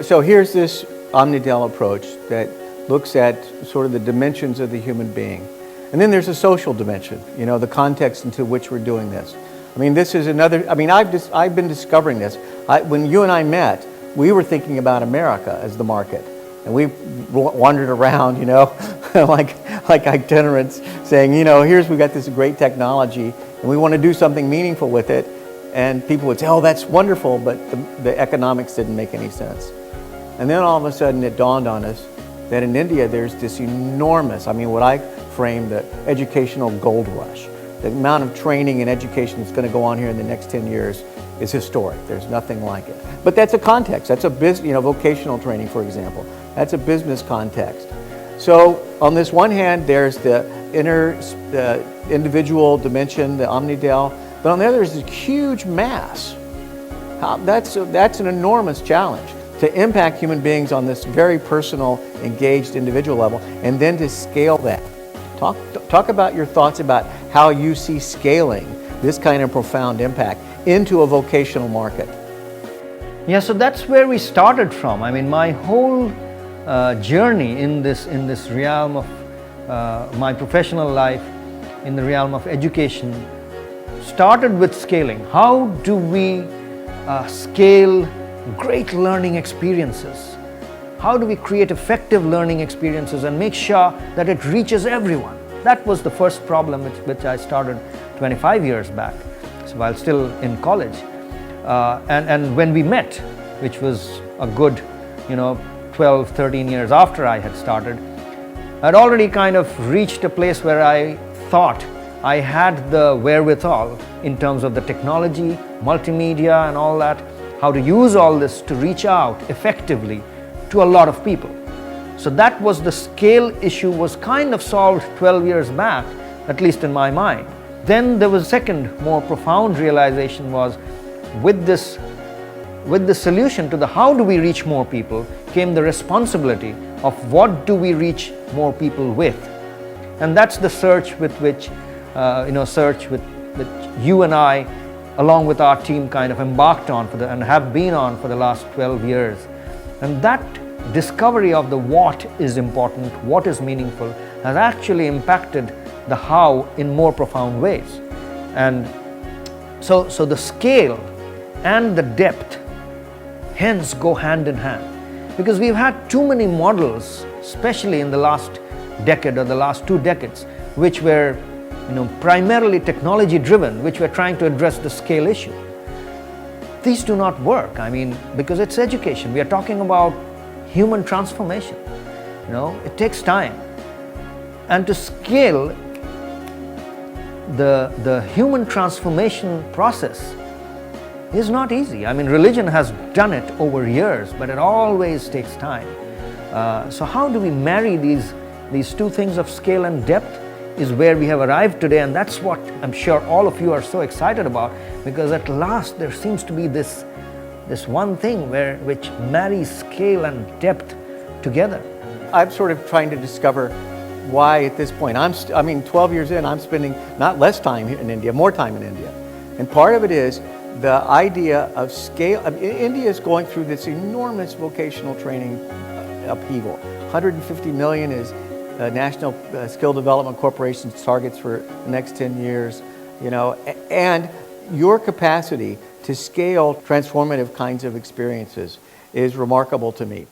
So here's this OmniDEL approach that looks at sort of the dimensions of the human being. And then there's a social dimension, you know, the context into which we're doing this. I mean, this is another, I mean, I've been discovering this. When you and I met, we were thinking about America as the market. And we wandered around, you know, like itinerants saying, you know, we've got this great technology and we want to do something meaningful with it. And people would say, oh, that's wonderful, but the economics didn't make any sense. And then all of a sudden it dawned on us that in India there's this enormous, I mean, what I frame the educational gold rush. The amount of training and education that's going to go on here in the next 10 years is historic. There's nothing like it. But that's a context. That's a business, you know, vocational training, for example. That's a business context. So on this one hand, there's the individual dimension, the OmniDEL, but on the other is this huge mass. That's an enormous challenge to impact human beings on this very personal, engaged individual level, and then to scale that. Talk about your thoughts about how you see scaling this kind of profound impact into a vocational market. Yeah, so that's where we started from. I mean, my whole journey in this realm of my professional life, in the realm of education, started with scaling. How do we scale great learning experiences? How do we create effective learning experiences and make sure that it reaches everyone? That was the first problem which I started 25 years back, so while still in college. And when we met, which was a good, 12, 13 years after I had started, I'd already kind of reached a place where I thought I had the wherewithal in terms of the technology, multimedia and all that, how to use all this to reach out effectively to a lot of people. So that was the scale issue was kind of solved 12 years back, at least in my mind. Then there was a second more profound realization was with the solution to the how do we reach more people came the responsibility of what do we reach more people with. And that's the search with which, you and I, along with our team, kind of embarked on and have been on for the last 12 years. And that discovery of the what is important, what is meaningful, has actually impacted the how in more profound ways. And so the scale and the depth hence go hand in hand. Because we've had too many models, especially in the last decade or the last 2 decades, which were primarily technology driven, which were trying to address the scale issue. These do not work, because it's education. We are talking about human transformation. It takes time. And to scale the human transformation process is not easy. Religion has done it over years, but it always takes time. So how do we marry these two things of scale and depth is where we have arrived today, and that's what I'm sure all of you are so excited about, because at last there seems to be this one thing which marries scale and depth together. I'm sort of trying to discover why at this point, 12 years in, I'm spending not less time in India, more time in India. And part of it is the idea of scale. India is going through this enormous vocational training upheaval. 150 million is National Skill Development Corporation's targets for the next 10 years, and your capacity to scale transformative kinds of experiences is remarkable to me.